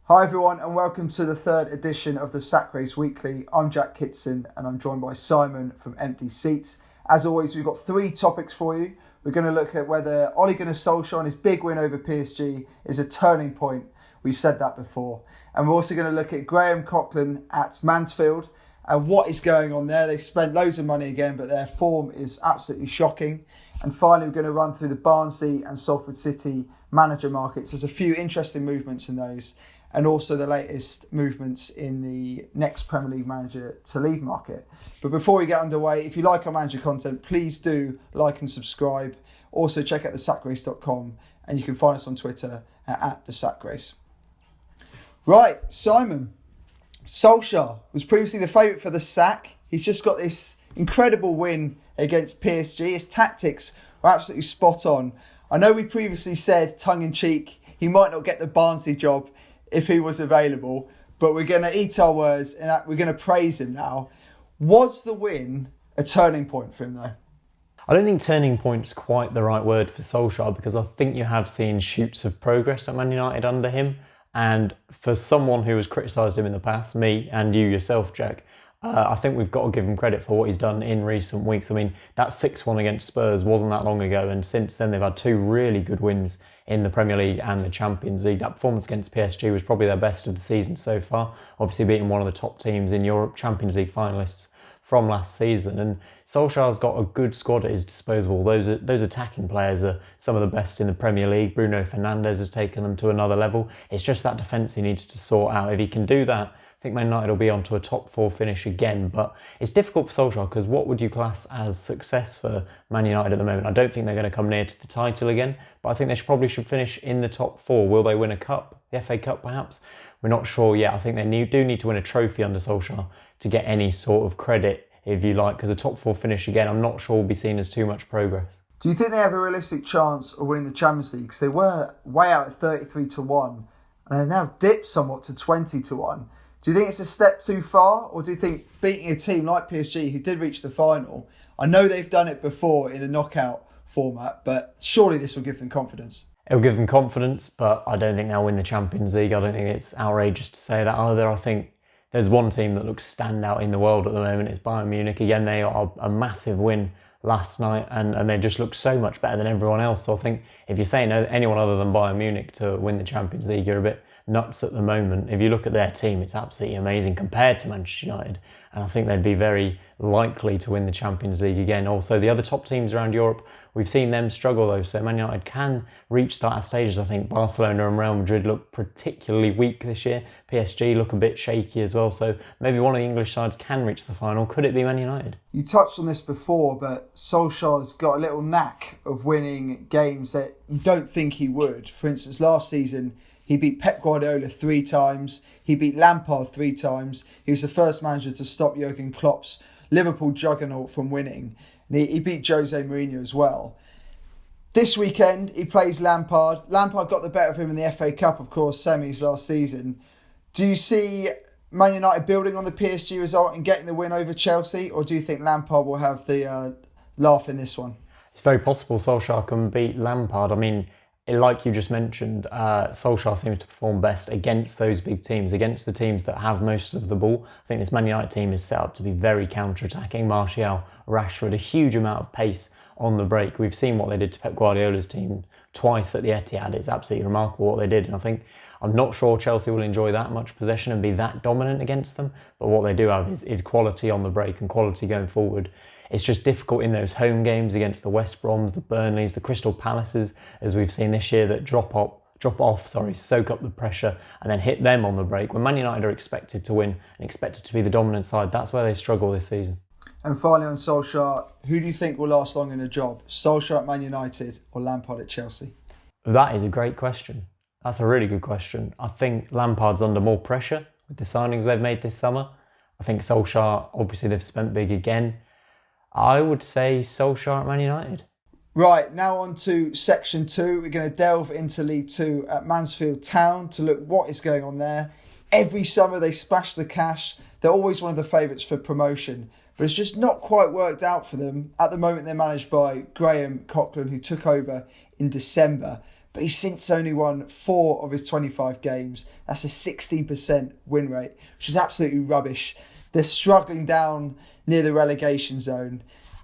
Hi everyone and welcome to the third edition of the Sack Race Weekly. I'm Jack Kitson and I'm joined by Simon from Empty Seats. As always, we've got three topics for you. We're going to look at whether Ole Gunnar Solskjaer and his big win over PSG is a turning point. We've said that before. And we're also going to look at Graham Coughlan at Mansfield and what is going on there. They've spent loads of money again, but their form is absolutely shocking. And finally, we're going to run through the Barnsley and Salford City manager markets. There's a few interesting movements in those, and also the latest movements in the next Premier League manager to leave market. But before we get underway, if you like our manager content, please do like and subscribe. Also check out thesackrace.com and you can find us on Twitter at thesackrace. Right, Simon. Solskjaer was previously the favourite for the sack. He's just got this incredible win against PSG. His tactics were absolutely spot on. I know we previously said, tongue-in-cheek, he might not get the Barnsley job if he was available, but we're going to eat our words and we're going to praise him now. Was the win a turning point for him though? I don't think turning point's quite the right word for Solskjaer, because I think you have seen shoots of progress at Man United under him. And for someone who has criticised him in the past, me and you yourself, Jack, I think we've got to give him credit for what he's done in recent weeks. I mean, that 6-1 against Spurs wasn't that long ago, and since then they've had two really good wins in the Premier League and the Champions League. That performance against PSG was probably their best of the season so far, obviously beating one of the top teams in Europe, Champions League finalists from last season. And Solskjaer's got a good squad at his disposal. Those attacking players are some of the best in the Premier League. Bruno Fernandes has taken them to another level. It's just that defence he needs to sort out. If he can do that, I think Man United will be onto a top 4 finish again. But it's difficult for Solskjaer, because what would you class as success for Man United at the moment? I don't think they're going to come near to the title again, but I think they probably should finish in the top 4. Will they win a cup? The FA Cup perhaps? We're not sure yet. I think they do need to win a trophy under Solskjaer to get any sort of credit, if you like, because a top 4 finish again, I'm not sure will be seen as too much progress. Do you think they have a realistic chance of winning the Champions League? Because they were way out at 33-1 and they've now dipped somewhat to 20-1. Do you think it's a step too far, or do you think beating a team like PSG, who did reach the final, I know they've done it before in the knockout format, but surely this will give them confidence? It'll give them confidence, but I don't think they'll win the Champions League. I don't think it's outrageous to say that either. I think there's one team that looks standout in the world at the moment. It's Bayern Munich. Again, they are a massive win last night, and they just look so much better than everyone else. So I think if you're saying anyone other than Bayern Munich to win the Champions League, you're a bit nuts at the moment. If you look at their team, it's absolutely amazing compared to Manchester United, and I think they'd be very likely to win the Champions League again. Also, the other top teams around Europe, we've seen them struggle though, so Man United can reach that stages. I think Barcelona and Real Madrid look particularly weak this year. PSG look a bit shaky as well, so maybe one of the English sides can reach the final. Could it be Man United? You touched on this before, but Solskjaer's got a little knack of winning games that you don't think he would. For instance, last season, he beat Pep Guardiola 3 times. He beat Lampard 3 times. He was the first manager to stop Jurgen Klopp's Liverpool juggernaut from winning. And he beat Jose Mourinho as well. This weekend, he plays Lampard. Lampard got the better of him in the FA Cup, of course, semis last season. Do you see Man United building on the PSG result and getting the win over Chelsea, or do you think Lampard will have the laugh in this one? It's very possible Solskjaer can beat Lampard. I mean, like you just mentioned, Solskjaer seems to perform best against those big teams, against the teams that have most of the ball. I think this Man United team is set up to be very counter-attacking. Martial, Rashford, a huge amount of pace on the break. We've seen what they did to Pep Guardiola's team twice at the Etihad. It's absolutely remarkable what they did, and I'm not sure Chelsea will enjoy that much possession and be that dominant against them, but what they do have is quality on the break and quality going forward. It's just difficult in those home games against the West Broms, the Burnleys, the Crystal Palaces, as we've seen this year, that soak up the pressure and then hit them on the break. When Man United are expected to win and expected to be the dominant side, that's where they struggle this season. And finally on Solskjaer, who do you think will last long in a job? Solskjaer at Man United or Lampard at Chelsea? That is a great question. That's a really good question. I think Lampard's under more pressure with the signings they've made this summer. I think Solskjaer, obviously they've spent big again. I would say Solskjaer at Man United. Right, now on to Section 2. We're going to delve into League 2 at Mansfield Town to look what is going on there. Every summer they splash the cash. They're always one of the favourites for promotion, but it's just not quite worked out for them. At the moment they're managed by Graham Coughlan, who took over in December. but he's since only won 4 of his 25 games. That's a 16% win rate, which is absolutely rubbish. They're struggling down near the relegation zone.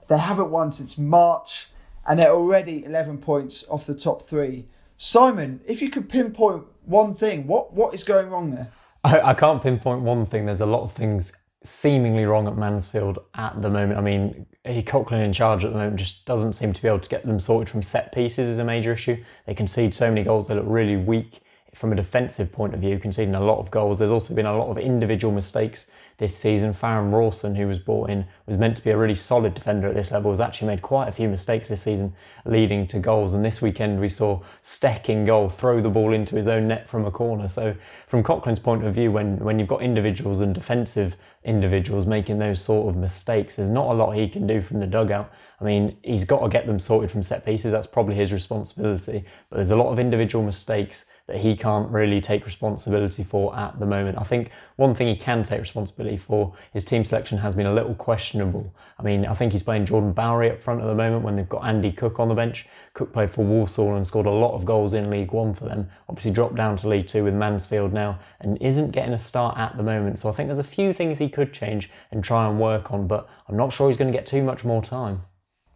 They haven't won since March, and they're already 11 points off the top 3. Simon, if you could pinpoint one thing, what is going wrong there? I can't pinpoint one thing. There's a lot of things seemingly wrong at Mansfield at the moment. I mean, Coughlan in charge at the moment just doesn't seem to be able to get them sorted from set pieces is a major issue. They concede so many goals, they look really weak from a defensive point of view, conceding a lot of goals. There's also been a lot of individual mistakes this season. Farron Rawson, who was brought in, was meant to be a really solid defender at this level, has actually made quite a few mistakes this season, leading to goals. And this weekend we saw Steck in goal throw the ball into his own net from a corner. So from Coughlan's point of view, when you've got individuals and defensive individuals making those sort of mistakes, there's not a lot he can do from the dugout. I mean, he's got to get them sorted from set pieces. That's probably his responsibility. But there's a lot of individual mistakes that he can't really take responsibility for at the moment. I think one thing he can take responsibility for, his team selection has been a little questionable. I mean, I think he's playing Jordan Bowery up front at the moment when they've got Andy Cook on the bench. Cook played for Walsall and scored a lot of goals in League One for them. Obviously dropped down to League Two with Mansfield now and isn't getting a start at the moment. So I think there's a few things he could change and try and work on, but I'm not sure he's going to get too much more time.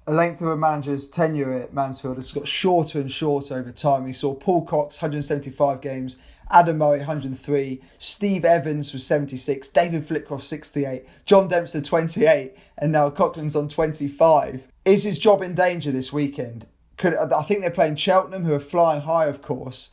The length of a manager's tenure at Mansfield has got shorter and shorter over time. We saw Paul Cox, 175 games, Adam Murray, 103, Steve Evans was 76, David Flitcroft, 68, John Dempster, 28, and now Coughlan's on 25. Is his job in danger this weekend? I think they're playing Cheltenham, who are flying high, of course.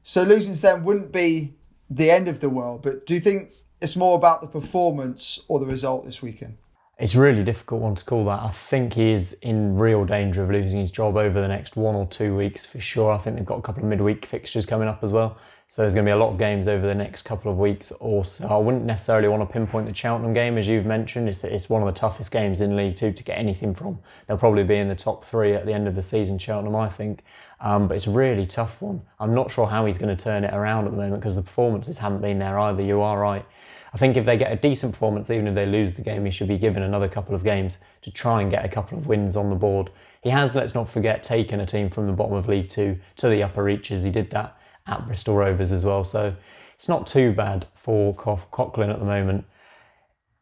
So losing to them wouldn't be the end of the world. But do you think it's more about the performance or the result this weekend? It's a really difficult one to call that. I think he is in real danger of losing his job over the next 1 or 2 weeks for sure. I think they've got a couple of midweek fixtures coming up as well. So there's going to be a lot of games over the next couple of weeks or so. I wouldn't necessarily want to pinpoint the Cheltenham game, as you've mentioned. It's one of the toughest games in League Two to get anything from. They'll probably be in the top 3 at the end of the season, Cheltenham, I think. But it's a really tough one. I'm not sure how he's going to turn it around at the moment because the performances haven't been there either. You are right. I think if they get a decent performance, even if they lose the game, he should be given another couple of games to try and get a couple of wins on the board. He has, let's not forget, taken a team from the bottom of League Two to the upper reaches. He did that at Bristol Rovers as well. So it's not too bad for Coughlan at the moment.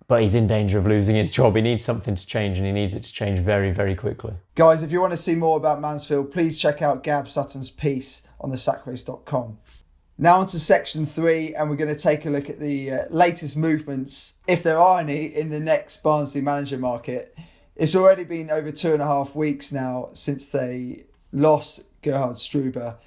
But he's in danger of losing his job. He needs something to change, and he needs it to change very, very quickly. Guys, if you want to see more about Mansfield, please check out Gab Sutton's piece on thesackrace.com. Now on to section 3, and we're going to take a look at the latest movements, if there are any, in the next Barnsley manager market. It's already been over 2.5 weeks now since they lost Gerhard Struber.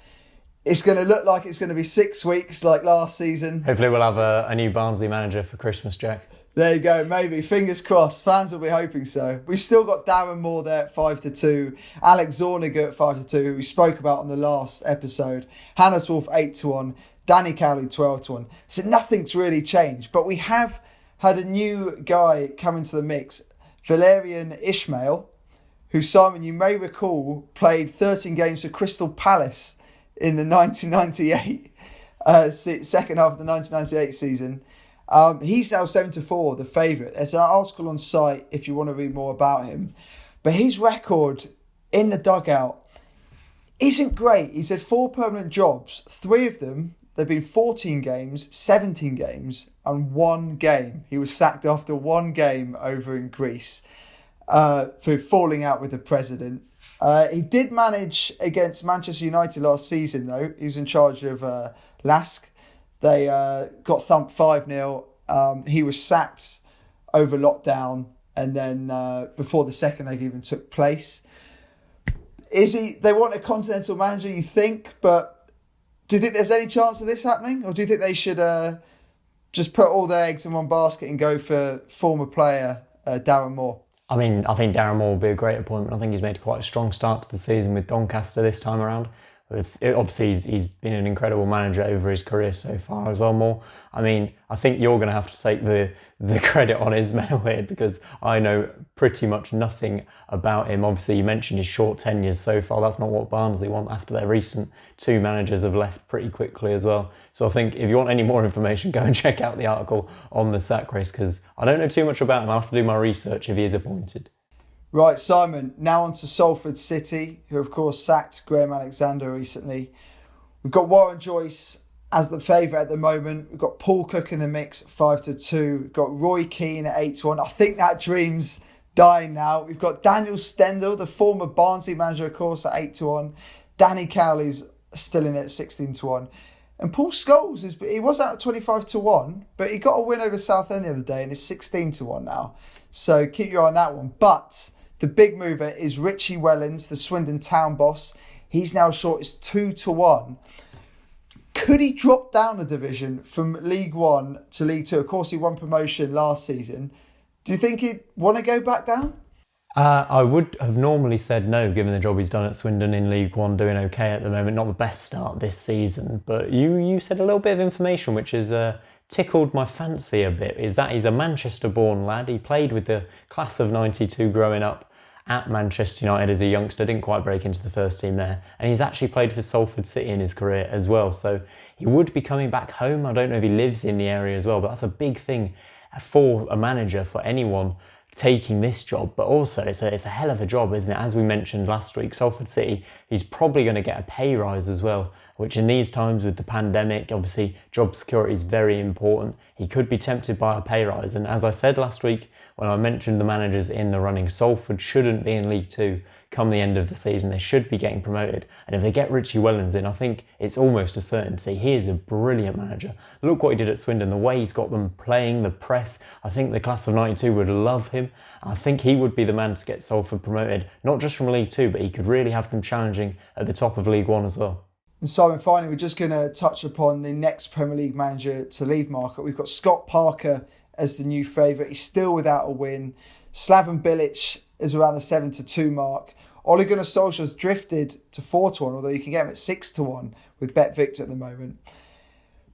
It's going to look like it's going to be 6 weeks like last season. Hopefully we'll have a new Barnsley manager for Christmas, Jack. There you go, maybe. Fingers crossed. Fans will be hoping so. We've still got Darren Moore there at 5-2. Alex Zorniger at 5-2, who we spoke about on the last episode. Hannes Wolf 8-1. Danny Cowley 12-1. So nothing's really changed. But we have had a new guy come into the mix. Valerien Ismael, who, Simon, you may recall, played 13 games for Crystal Palace in the 1998 second half of the 1998 season. He's now 7-4, the favourite. There's an article on site if you want to read more about him. But his record in the dugout isn't great. He's had 4 permanent jobs. 3 of them, they've been 14 games, 17 games, and 1 game. He was sacked after 1 game over in Greece for falling out with the president. He did manage against Manchester United last season, though. He was in charge of Lask. They got thumped 5-0. He was sacked over lockdown, and then before the second leg even took place. They want a continental manager, you think, but do you think there's any chance of this happening? Or do you think they should just put all their eggs in one basket and go for former player Darren Moore? I mean, I think Darren Moore will be a great appointment. I think he's made quite a strong start to the season with Doncaster this time around. Obviously, he's been an incredible manager over his career so far as well, Moore. I mean, I think you're going to have to take the credit on Ismael here because I know pretty much nothing about him. Obviously, you mentioned his short tenures so far. That's not what Barnsley want after their recent 2 managers have left pretty quickly as well. So I think if you want any more information, go and check out the article on the sack race because I don't know too much about him. I'll have to do my research if he is appointed. Right, Simon, now on to Salford City, who of course sacked Graham Alexander recently. We've got Warren Joyce as the favourite at the moment. We've got Paul Cook in the mix, 5-2. We've got Roy Keane at 8-1. I think that dream's dying now. We've got Daniel Stendhal, the former Barnsley manager, of course, at 8-1. Danny Cowley's still in at 16-1. And Paul Scholes, he was out at 25-1, but he got a win over Southend the other day and is 16-1 now. So keep your eye on that one. But the big mover is Richie Wellens, the Swindon Town boss. He's now short as 2-1. Could he drop down a division from League One to League Two? Of course, he won promotion last season. Do you think he'd want to go back down? I would have normally said no, given the job he's done at Swindon in League One, doing okay at the moment. Not the best start this season, but you said a little bit of information which has tickled my fancy a bit, is that he's a Manchester-born lad. He played with the class of 92 growing up at Manchester United as a youngster, didn't quite break into the first team there, and he's actually played for Salford City in his career as well, so he would be coming back home. I don't know if he lives in the area as well, but that's a big thing for a manager, for anyone taking this job. But also it's a hell of a job, isn't it? As we mentioned last week, Salford City, he's probably going to get a pay rise as well, which in these times with the pandemic, obviously job security is very important. He could be tempted by a pay rise, and as I said last week when I mentioned the managers in the running, Salford shouldn't be in League Two come the end of the season. They should be getting promoted, and if they get Richie Wellens in, I think it's almost a certainty. He is a brilliant manager. Look what he did at Swindon, the way he's got them playing, the press. I think the class of 92 would love him. I think he would be the man to get Salford promoted, not just from League Two, but he could really have them challenging at the top of League One as well. And Simon, finally, we're just going to touch upon the next Premier League manager to leave market. We've got Scott Parker as the new favourite. He's still without a win. Slaven Bilic is around the 7-2 mark. Ole Gunnar Solskjaer's drifted to 4-1, although you can get him at 6-1 with Bet Victor at the moment.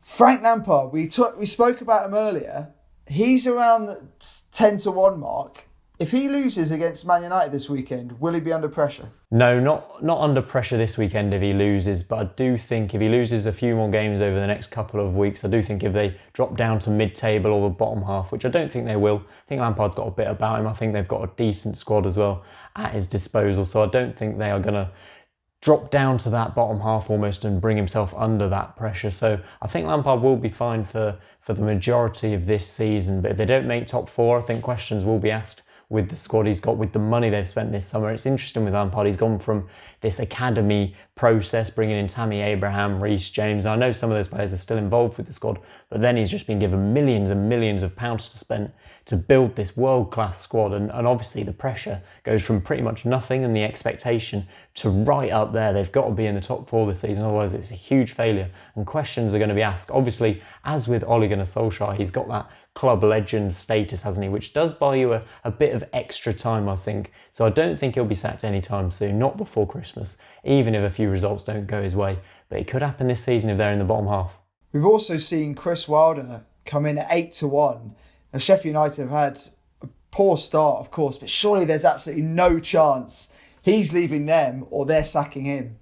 Frank Lampard, we spoke about him earlier. He's around the 10-1 mark. If he loses against Man United this weekend, will he be under pressure? No, not under pressure this weekend if he loses, but I do think if he loses a few more games over the next couple of weeks, I do think if they drop down to mid-table or the bottom half, which I don't think they will, I think Lampard's got a bit about him. I think they've got a decent squad as well at his disposal, so I don't think they are going to drop down to that bottom half almost and bring himself under that pressure. So I think Lampard will be fine for the majority of this season, but if they don't make top four, I think questions will be asked with the squad he's got, with the money they've spent this summer. It's interesting with Lampard, he's gone from this academy process, bringing in Tammy Abraham, Reece James, and I know some of those players are still involved with the squad, but then he's just been given millions and millions of pounds to spend to build this world-class squad, and obviously the pressure goes from pretty much nothing and the expectation to right up there. They've got to be in the top four this season, otherwise it's a huge failure, and questions are going to be asked. Obviously, as with Ole Gunnar Solskjaer, he's got that club legend status, hasn't he, which does buy you a bit of extra time, I think. So I don't think he'll be sacked anytime soon, not before Christmas, even if a few results don't go his way. But it could happen this season if they're in the bottom half. We've also seen Chris Wilder come in at 8-1. Now, Sheffield United have had a poor start, of course, but surely there's absolutely no chance he's leaving them or they're sacking him.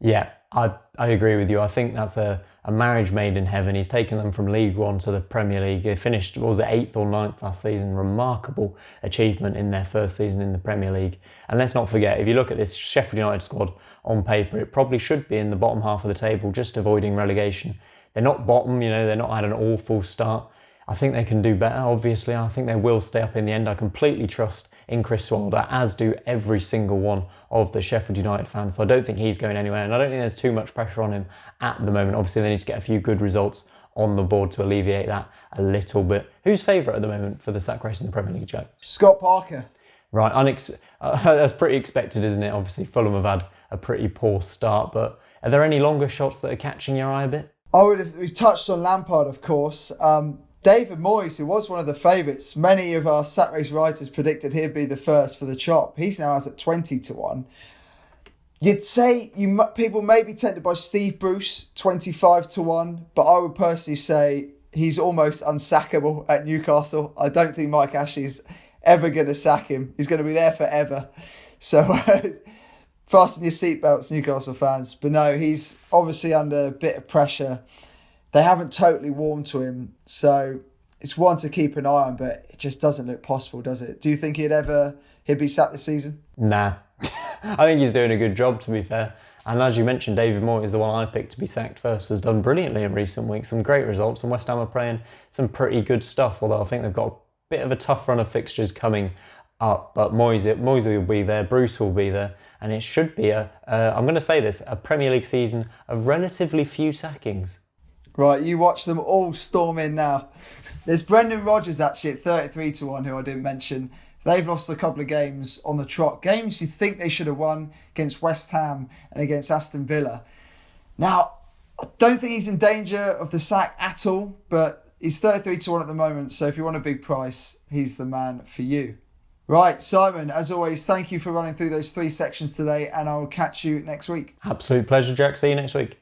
Yeah, I agree with you. I think that's a marriage made in heaven. He's taken them from League One to the Premier League. They finished, what was it, 8th or 9th last season. Remarkable achievement in their first season in the Premier League. And let's not forget, if you look at this Sheffield United squad on paper, it probably should be in the bottom half of the table, just avoiding relegation. They're not bottom, they're not had an awful start. I think they can do better, obviously. I think they will stay up in the end. I completely trust in Chris Wilder, as do every single one of the Sheffield United fans. So I don't think he's going anywhere, and I don't think there's too much pressure on him at the moment. Obviously, they need to get a few good results on the board to alleviate that a little bit. Who's favourite at the moment for the sack race in the Premier League, Jack? Scott Parker. Right, that's pretty expected, isn't it? Obviously, Fulham have had a pretty poor start, but are there any longer shots that are catching your eye a bit? We've touched on Lampard, of course. David Moyes, who was one of the favourites, many of our sack race writers predicted he'd be the first for the chop. He's now out at 20-1. You'd say people may be tempted by Steve Bruce, 25-1, but I would personally say he's almost unsackable at Newcastle. I don't think Mike Ashley's ever going to sack him. He's going to be there forever. So fasten your seatbelts, Newcastle fans. But no, he's obviously under a bit of pressure. They haven't totally warmed to him, so it's one to keep an eye on, but it just doesn't look possible, does it? Do you think he'd be sacked this season? Nah. I think he's doing a good job, to be fair. And as you mentioned, David Moyes is the one I picked to be sacked first, has done brilliantly in recent weeks. Some great results, and West Ham are playing some pretty good stuff, although I think they've got a bit of a tough run of fixtures coming up. But Moyes will be there, Bruce will be there, and it should be I'm going to say this, a Premier League season of relatively few sackings. Right, you watch them all storm in now. There's Brendan Rodgers actually at 33-1, who I didn't mention. They've lost a couple of games on the trot. Games you think they should have won against West Ham and against Aston Villa. Now, I don't think he's in danger of the sack at all, but he's 33-1 at the moment. So if you want a big price, he's the man for you. Right, Simon, as always, thank you for running through those 3 sections today, and I'll catch you next week. Absolute pleasure, Jack. See you next week.